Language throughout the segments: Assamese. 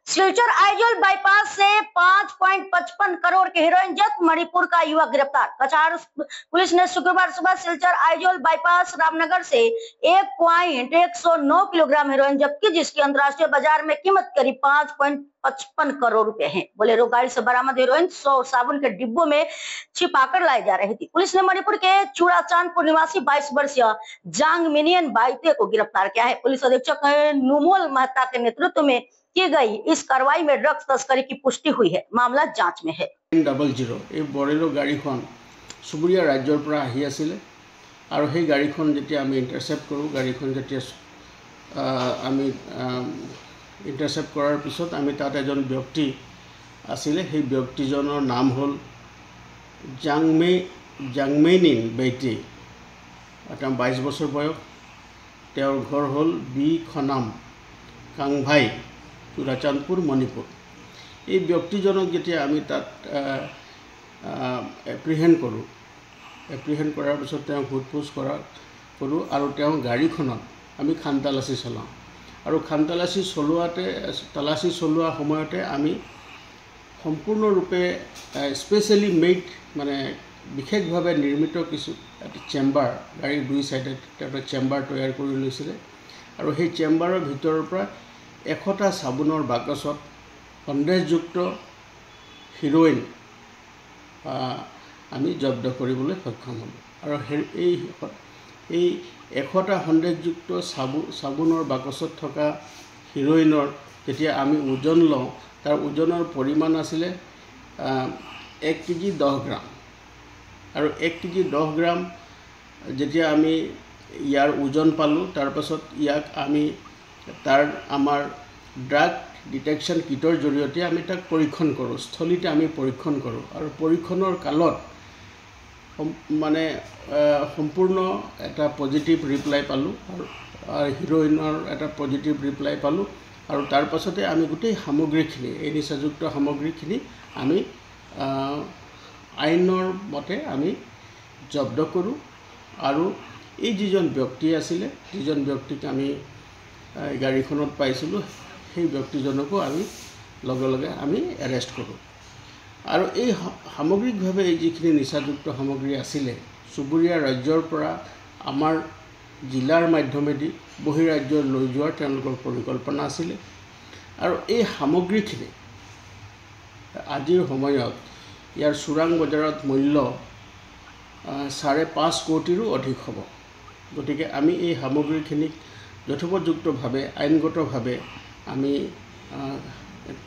सिलचर आइजोल बाईपास से 5.55 करोड़ के हेरोइन जब्त, मणिपुर का युवक गिरफ्तार। कछार पुलिस ने शुक्रवार सुबह सिलचर आइजोल बाईपास रामनगर से 1.109 किलोग्राम हेरोइन जब्त की, जिसकी अंतर्राष्ट्रीय बाजार में कीमत करीब 5.55 करोड़ रुपए है। बोलेरो गाड़ी से बरामद हेरोइन 100 साबुन के डिब्बों में छिपाकर लाई जा रही थी। पुलिस ने मणिपुर के चूड़ाचांदपुर निवासी 22 वर्षीय जांग मिनियन बाइते को गिरफ्तार किया है। पुलिस अधीक्षक नुमोल मेहता के नेतृत्व में की गई इस कार्रवाई में ड्रग्स तस्करी की पुष्टि हुई है। मामला जांच में है। 00 बोलेरो गाड़ीखन सुबुरिया राज्यर পৰা আহি আছিল আৰু সেই গাড়ীখন যেতিয়া আমি ইন্টাৰসেপ্ট কৰোঁ, গাড়ীখন যেতিয়া আমি ইন্টাৰসেপ্ট কৰাৰ পিছত আমি তাত এজন ব্যক্তি আছিল। সেই ব্যক্তিজনৰ নাম হ'ল জাংমেইনিন বেইটি। তেওঁ 22 বছৰ বয়স। তেওঁৰ ঘৰ হ'ল বি খনাম কাংভাই, চূড়াচাঁদপুৰ, মণিপুৰ। এই ব্যক্তিজনক যেতিয়া আমি তাত এপ্ৰিহেণ্ড কৰোঁ, এপ্ৰিহেণ্ড কৰাৰ পিছত তেওঁ সোধপোছ কৰোঁ আৰু তেওঁ গাড়ীখনত আমি খানতালাচী চলাওঁ আৰু খানতালাচী চলোৱা সময়তে আমি সম্পূৰ্ণৰূপে স্পেচিয়েলি মেড মানে বিশেষভাৱে নিৰ্মিত কিছু চেম্বাৰ, গাড়ীৰ দুই সাইডে এটা চেম্বাৰ তৈয়াৰ কৰি লৈছিলে আৰু সেই চেম্বাৰৰ ভিতৰৰ পৰা 100টা সাবুনৰ বাকচত সন্দেহযুক্ত হিৰোইন আমি জব্দ কৰিবলৈ সক্ষম হ'লোঁ। আৰু এই 100টা সন্দেহযুক্ত সাবুনৰ বাকচত থকা হিৰোইনৰ যেতিয়া আমি ওজন লওঁ, তাৰ ওজনৰ পৰিমাণ আছিলে 1 কেজি 10 গ্ৰাম। আৰু 1 কেজি 10 গ্ৰাম যেতিয়া আমি ইয়াৰ ওজন পালোঁ, তাৰ পাছত ইয়াক আমি আমাৰ ড্ৰাগ ডিটেকশ্যন কিটৰ জৰিয়তে আমি তাক পৰীক্ষণ কৰোঁ, স্থলীতে আমি পৰীক্ষণ কৰোঁ আৰু পৰীক্ষণৰ কালত মানে সম্পূৰ্ণ এটা পজিটিভ ৰিপ্লাই পালোঁ আৰু হিৰোইনৰ এটা পজিটিভ ৰিপ্লাই পালোঁ। আৰু তাৰ পাছতে আমি গোটেই সামগ্ৰীখিনি, এই নিচাযুক্ত সামগ্ৰীখিনি আমি আইনৰ মতে আমি জব্দ কৰোঁ আৰু এই যিজন ব্যক্তি আছিলে, যিজন ব্যক্তিক আমি গাড়ীখনত পাইছিলোঁ, সেই ব্যক্তিজনকো আমি লগে লগে আমি এৰেষ্ট কৰোঁ। আৰু এই সামগ্ৰিকভাৱে এই যিখিনি নিচাযুক্ত সামগ্ৰী আছিলে, চুবুৰীয়া ৰাজ্যৰ পৰা আমাৰ জিলাৰ মাধ্যমেদি বহিৰাজ্যৰ লৈ যোৱাৰ তেওঁলোকৰ পৰিকল্পনা আছিলে। আৰু এই সামগ্ৰীখিনি আজিৰ সময়ত ইয়াৰ চোৰাং বজাৰত মূল্য 5.5 কোটিৰো অধিক হ'ব। গতিকে আমি এই সামগ্ৰীখিনিক যথোপযুক্তভাৱে আইনগতভাৱে আমি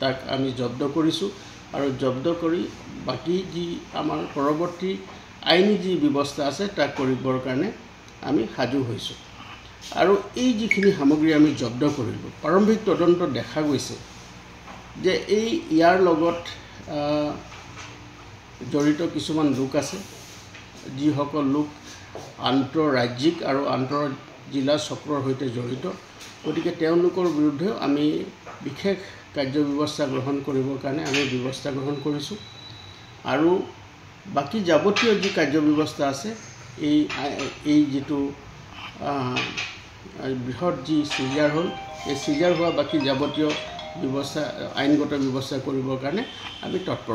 তাক আমি জব্দ কৰিছোঁ আৰু জব্দ কৰি বাকী যি আমাৰ পৰৱৰ্তী আইনী যি ব্যৱস্থা আছে তাক কৰিবৰ কাৰণে আমি সাজু হৈছোঁ। আৰু এই যিখিনি সামগ্ৰী আমি জব্দ কৰিলোঁ, প্ৰাৰম্ভিক তদন্তত দেখা গৈছে যে ইয়াৰ লগত জড়িত কিছুমান লোক আছে, যিসকল লোক আন্তঃৰাজ্যিক আৰু আন্তঃজিলা চক্ৰৰ সৈতে জড়িত। গতিকে তেওঁলোকৰ বিৰুদ্ধেও আমি বিশেষ কাৰ্যব্যৱস্থা গ্ৰহণ কৰিবৰ কাৰণে আমি ব্যৱস্থা গ্ৰহণ কৰিছোঁ। আৰু বাকী যাৱতীয় যি কাৰ্যব্যৱস্থা আছে, এই যিটো বৃহৎ যি চিজাৰ হ'ল, এই চিজাৰ হোৱা বাকী যাৱতীয় ব্যৱস্থা, আইনগত ব্যৱস্থা কৰিবৰ কাৰণে আমি তৎপৰ।